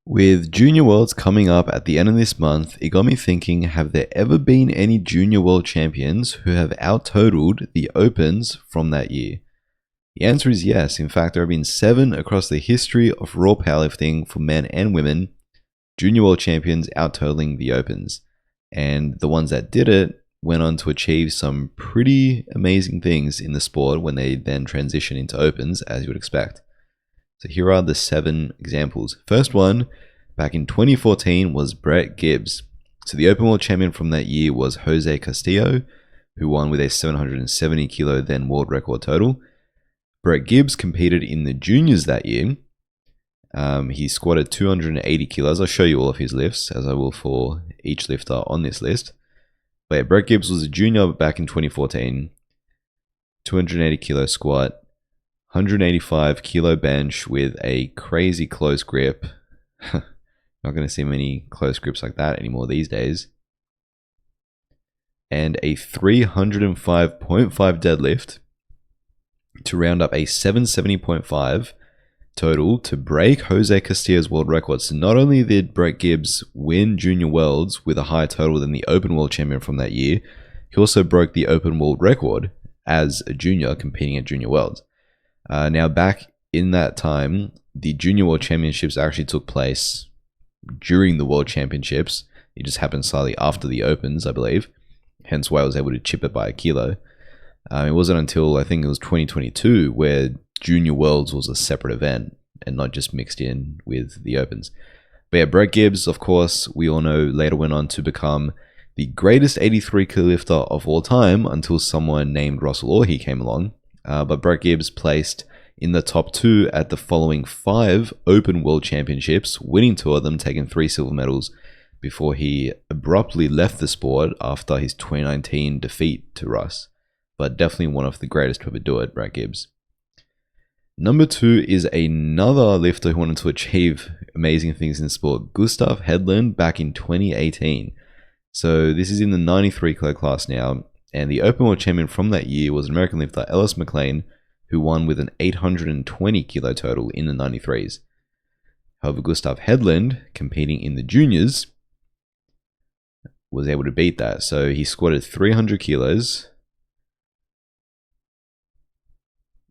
With Junior Worlds coming up at the end of this month, it got me thinking, have there ever been any Junior World Champions who have out-totaled the Opens from that year? The answer is yes. In fact, there have been 7 across the history of raw powerlifting for men and women, Junior World Champions out-totaling the Opens. And the ones that did it went on to achieve some pretty amazing things in the sport when they then transition into Opens, as you would expect. So here are the 7 examples. First one, back in 2014, was Brett Gibbs. So the Open World Champion from that year was Jose Castillo, who won with a 770 kilo then world record total. Brett Gibbs competed in the juniors that year. He squatted 280 kilos. I'll show you all of his lifts, as I will for each lifter on this list. But yeah, Brett Gibbs was a junior back in 2014. 280 kilo squat. 185 kilo bench with a crazy close grip. Not going to see many close grips like that anymore these days. And a 305.5 deadlift to round up a 770.5 total to break Jose Castillo's world record. So not only did Brett Gibbs win Junior Worlds with a higher total than the Open World Champion from that year, he also broke the Open World Record as a junior competing at Junior Worlds. Now, back in that time, the Junior World Championships actually took place during the World Championships. It just happened slightly after the Opens, I believe. Hence why I was able to chip it by a kilo. It wasn't until, I think it was 2022, where Junior Worlds was a separate event and not just mixed in with the Opens. But yeah, Brett Gibbs, of course, we all know later went on to become the greatest 83 kilo lifter of all time until someone named Russell Orhe came along. But Brett Gibbs placed in the top 2 at the following 5 Open World Championships, winning 2 of them, taking 3 silver medals before he abruptly left the sport after his 2019 defeat to Russ. But definitely one of the greatest to ever do it, Brett Gibbs. Number 2 is another lifter who wanted to achieve amazing things in sport, Gustav Hedlund, back in 2018. So this is in the 93 kilo class now. And the Open World Champion from that year was American lifter Ellis McLean, who won with an 820 kilo total in the 93s. However, Gustav Hedlund, competing in the juniors, was able to beat that. So he squatted 300 kilos,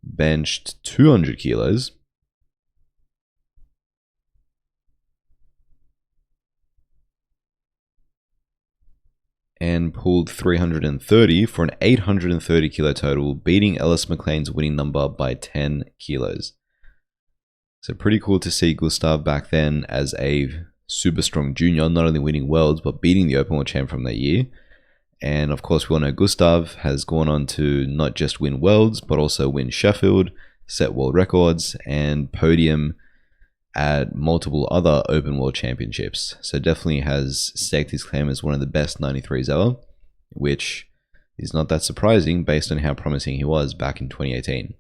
benched 200 kilos, and pulled 330 for an 830 kilo total, beating Ellis McLean's winning number by 10 kilos. So pretty cool to see Gustav back then as a super strong junior, not only winning worlds, but beating the Open World Champ from that year. And of course, we all know Gustav has gone on to not just win worlds, but also win Sheffield, set world records, and podium at multiple other Open World Championships. So definitely has staked his claim as one of the best 93s ever, which is not that surprising based on how promising he was back in 2018.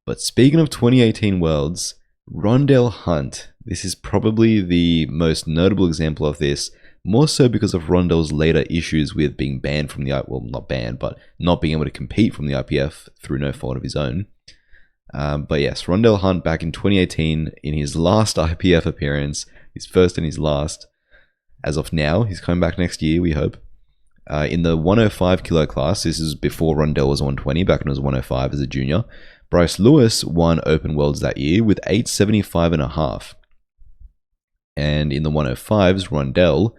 But speaking of 2018 Worlds, Rondel Hunte. This is probably the most notable example of this, more so because of Rondel's later issues with being banned from the IPF, well, not banned, but not being able to compete from the IPF through no fault of his own. But yes, Rondel Hunte back in 2018 in his last IPF appearance, his first and his last, as of now. He's coming back next year, we hope. In the 105 kilo class, this is before Rondel was 120, back when it was 105 as a junior. Bryce Lewis won Open Worlds that year with 875.5. And in the 105s, Rondel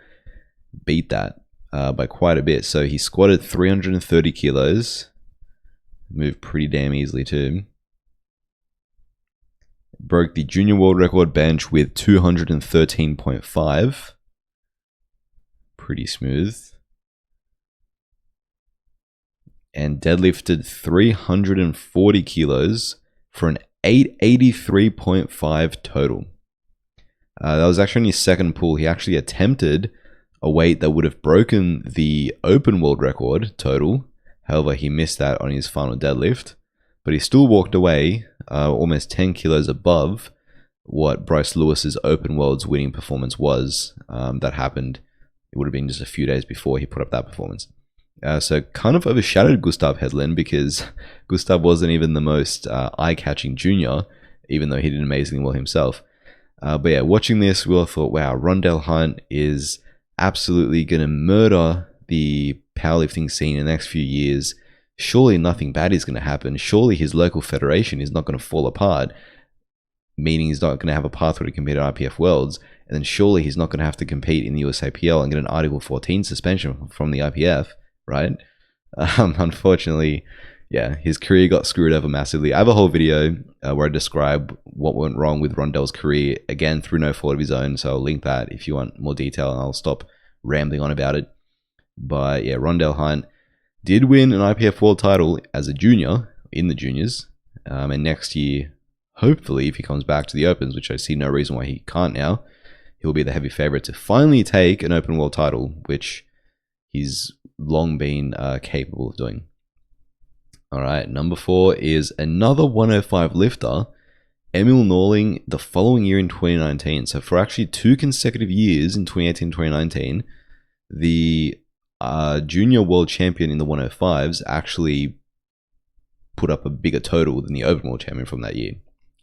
beat that by quite a bit. So he squatted 330 kilos, moved pretty damn easily too. Broke the junior world record bench with 213.5. Pretty smooth. And deadlifted 340 kilos for an 883.5 total. That was actually on his second pull. He actually attempted a weight that would have broken the open world record total. However, he missed that on his final deadlift. But he still walked away almost 10 kilos above what Bryce Lewis's Open Worlds winning performance was. That happened, it would have been just a few days before he put up that performance. So kind of overshadowed Gustav Hedlund, because Gustav wasn't even the most eye-catching junior, even though he did amazingly well himself. But yeah, watching this, we all thought, wow, Rondel Hunte is absolutely going to murder the powerlifting scene in the next few years. Surely nothing bad is going to happen. Surely his local federation is not going to fall apart, meaning he's not going to have a pathway to compete at IPF Worlds. And then surely he's not going to have to compete in the USAPL and get an Article 14 suspension from the IPF, right? Unfortunately, yeah, his career got screwed over massively. I have a whole video where I describe what went wrong with Rondel's career, again, through no fault of his own. So I'll link that if you want more detail, and I'll stop rambling on about it. But yeah, Rondel Hunte did win an IPF World title as a junior in the juniors. And next year, hopefully, if he comes back to the Opens, which I see no reason why he can't now, he'll be the heavy favorite to finally take an Open World title, which he's long been capable of doing. All right, number 4 is another 105 lifter, Emil Norling, the following year in 2019. So for actually 2 consecutive years in 2018-2019, the junior world champion in the 105s actually put up a bigger total than the open world champion from that year,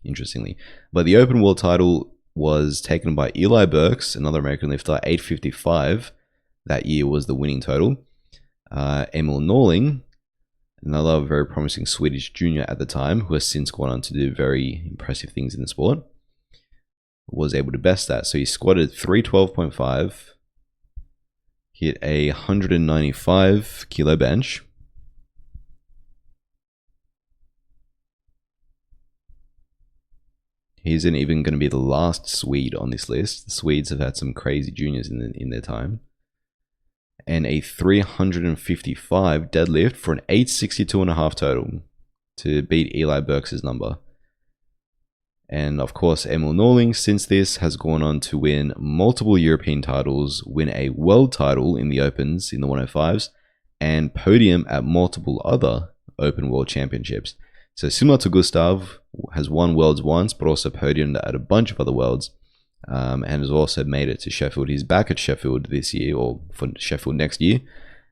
interestingly. But the open world title was taken by Eli Burks, another American lifter, 855. That year was the winning total. Emil Norling, another very promising Swedish junior at the time, who has since gone on to do very impressive things in the sport, was able to best that. So he squatted 312.5, hit a 195 kilo bench, he isn't even going to be the last Swede on this list. The Swedes have had some crazy juniors in their time. And a 355 deadlift for an 862.5 total to beat Eli Burks' number. And of course, Emil Norling, since this, has gone on to win multiple European titles, win a world title in the Opens in the 105s, and podium at multiple other Open World Championships. So similar to Gustav, has won Worlds once, but also podiumed at a bunch of other Worlds. And has also made it to Sheffield. He's back at Sheffield this year, or for Sheffield next year,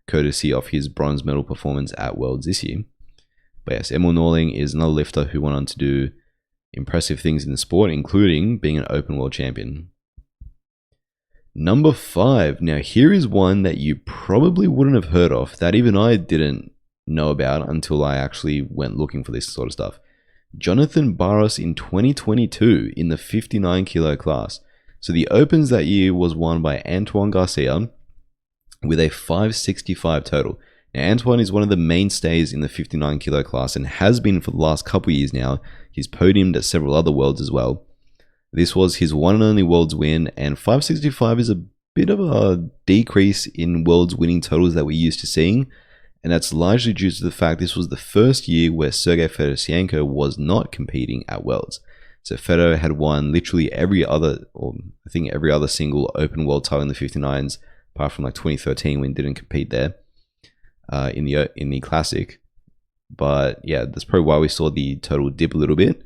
courtesy of his bronze medal performance at Worlds this year. But yes, Emil Norling is another lifter who went on to do impressive things in the sport, including being an open world champion. Number 5. Now here is one that you probably wouldn't have heard of, that even I didn't know about until I actually went looking for this sort of stuff. Jonatan Barros in 2022 in the 59 kilo class. So the Opens that year was won by Antoine Garcia with a 565 total. Now Antoine is one of the mainstays in the 59 kilo class and has been for the last couple of years now. He's podiumed at several other Worlds as well. This was his one and only Worlds win, and 565 is a bit of a decrease in Worlds winning totals that we're used to seeing. And that's largely due to the fact this was the first year where Sergei Fedosienko was not competing at Worlds. So Fedo had won literally every other, or I think every other single open world title in the 59s, apart from like 2013 when he didn't compete there in the Classic. But yeah, that's probably why we saw the total dip a little bit.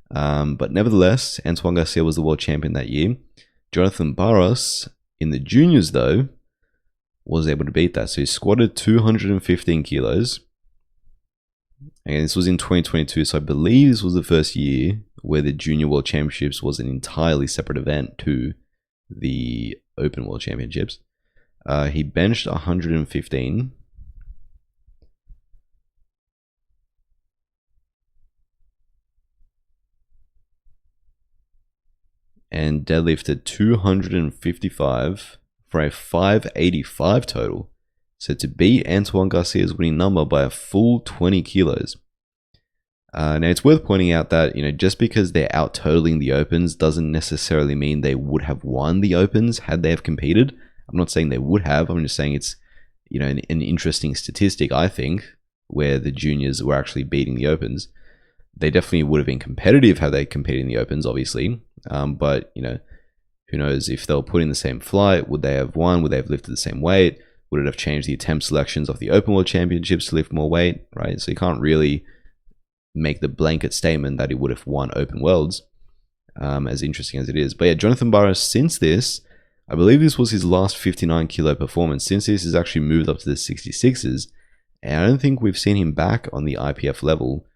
But nevertheless, Antoine Garcia was the world champion that year. Jonatan Barros in the juniors, though, was able to beat that. So he squatted 215 kilos. And this was in 2022. So I believe this was the first year where the Junior World Championships was an entirely separate event to the Open World Championships. He benched 115. And deadlifted 255 for a 585 total. So to beat Antoine Garcia's winning number by a full 20 kilos. Now it's worth pointing out that, just because they're out totaling the Opens doesn't necessarily mean they would have won the Opens had they have competed. I'm not saying they would have. I'm just saying it's, an interesting statistic, I think, where the juniors were actually beating the Opens. They definitely would have been competitive had they competed in the Opens, obviously. But, who knows if they were put in the same flight? Would they have won? Would they have lifted the same weight? Would it have changed the attempt selections of the Open World Championships to lift more weight, right? So you can't really make the blanket statement that he would have won Open Worlds, as interesting as it is. But yeah, Jonatan Barros, since this, I believe this was his last 59 kilo performance. Since this, has actually moved up to the 66s. And I don't think we've seen him back on the IPF level.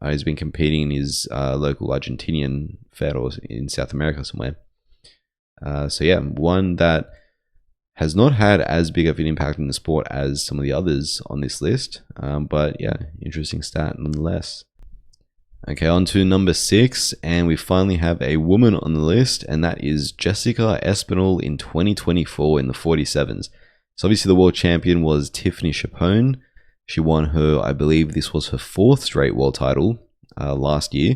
He's been competing in his local Argentinian fed or in South America somewhere. So yeah, one that has not had as big of an impact in the sport as some of the others on this list. But yeah, interesting stat nonetheless. Okay, on to number 6, and we finally have a woman on the list, and that is Jessica Espinal in 2024 in the 47s. So obviously the world champion was Tiffany Chapone. She won her, I believe this was her 4th straight world title last year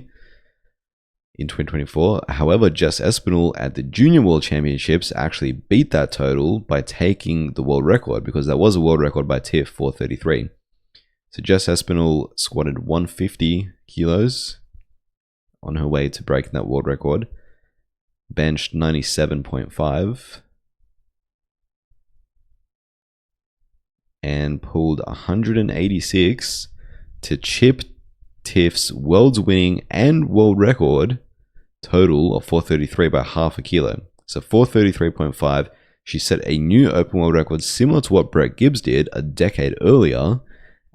in 2024. However, Jess Espinal at the Junior World Championships actually beat that total by taking the world record, because that was a world record by Tiff, 433. So Jess Espinal squatted 150 kilos on her way to breaking that world record, benched 97.5, and pulled 186 to chip Tiff's world's winning and world record total of 433 by half a kilo. So 433.5, she set a new open world record similar to what Brett Gibbs did a decade earlier,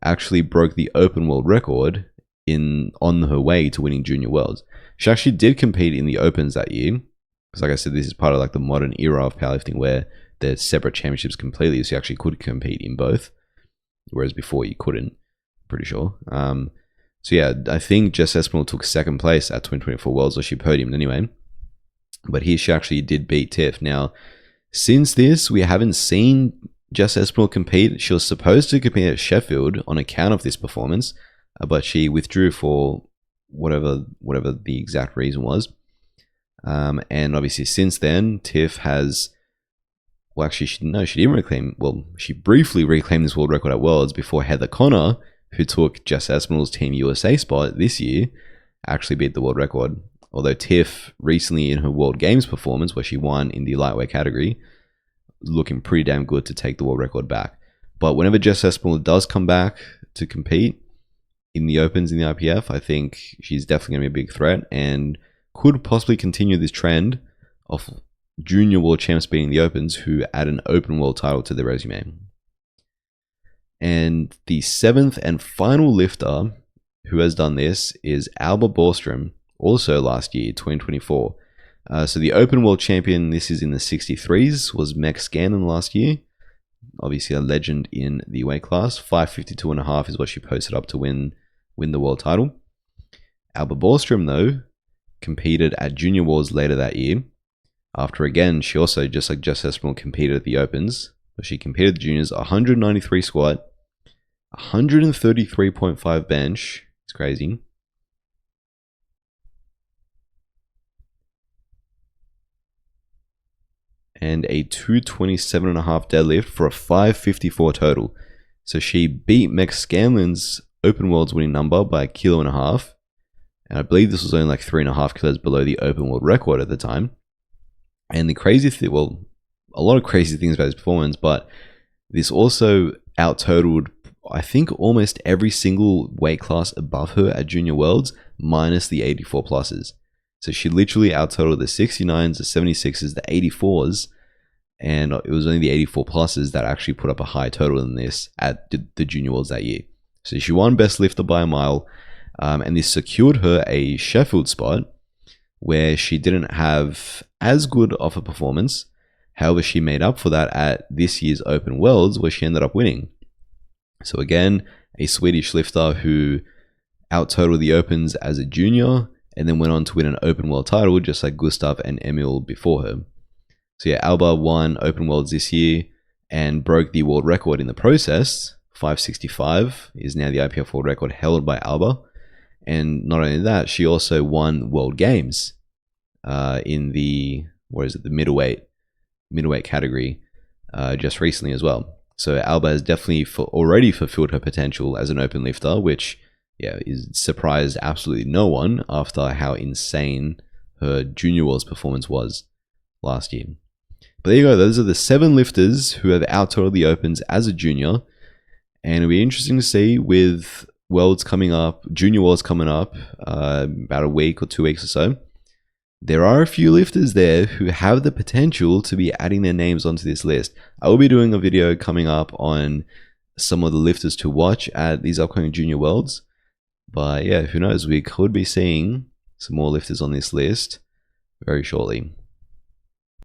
actually broke the open world record on her way to winning junior worlds. She actually did compete in the opens that year, because like I said, this is part of like the modern era of powerlifting where they're separate championships completely, so you actually could compete in both, whereas before you couldn't, pretty sure. So yeah, I think Jess Espinal took 2nd place at 2024 Worlds, or she podiumed anyway. But here she actually did beat Tiff. Now, since this, we haven't seen Jess Espinal compete. She was supposed to compete at Sheffield on account of this performance, but she withdrew for whatever the exact reason was. And obviously since then, Tiff has... Well, actually, she didn't reclaim... Well, she briefly reclaimed this world record at Worlds before Heather Connor, who took Jess Espinal's Team USA spot this year, actually beat the world record. Although Tiff recently in her World Games performance, where she won in the lightweight category, looking pretty damn good to take the world record back. But whenever Jess Espinal does come back to compete in the Opens in the IPF, I think she's definitely going to be a big threat and could possibly continue this trend of junior world champs beating the Opens who add an open world title to their resume. And the 7th and final lifter who has done this is Alba Bostrom, also last year, 2024. So the open world champion, this is in the 63s, was Meg Scanlon last year. Obviously a legend in the weight class. 552.5 is what she posted up to win the world title. Alba Bostrom, though, competed at Junior Worlds later that year. After again, she also, just like Jess Espinal, competed at the Opens. But she competed at the juniors, 193 squat, 133.5 bench. It's crazy. And a 227.5 deadlift for a 554 total. So she beat Meg Scanlon's Open Worlds winning number by 1.5 kilos. And I believe this was only like 3.5 kilos below the Open World record at the time. And the crazy thing, well, a lot of crazy things about this performance, but this also out-totaled, I think, almost every single weight class above her at Junior Worlds, minus the 84 pluses. So she literally out-totaled the 69s, the 76s, the 84s, and it was only the 84 pluses that actually put up a higher total than this at the Junior Worlds that year. So she won Best Lifter by a mile, and this secured her a Sheffield spot where she didn't have as good of a performance. However, she made up for that at this year's Open Worlds, where she ended up winning. So again, a Swedish lifter who out-totaled the Opens as a junior, and then went on to win an Open World title, just like Gustav and Emil before her. So yeah, Alba won Open Worlds this year, and broke the world record in the process. 565 is now the IPF world record held by Alba. And not only that, she also won World Games in the, the middleweight category just recently as well. So Alba has definitely already fulfilled her potential as an open lifter, which is surprised absolutely no one after how insane her Junior Worlds performance was last year. But there you go, those are the 7 lifters who have out-totaled the Opens as a junior. And it'll be interesting to see with Worlds coming up, Junior Worlds coming up, about a week or 2 weeks or so. There are a few lifters there who have the potential to be adding their names onto this list. I will be doing a video coming up on some of the lifters to watch at these upcoming Junior Worlds. But yeah, who knows, we could be seeing some more lifters on this list very shortly.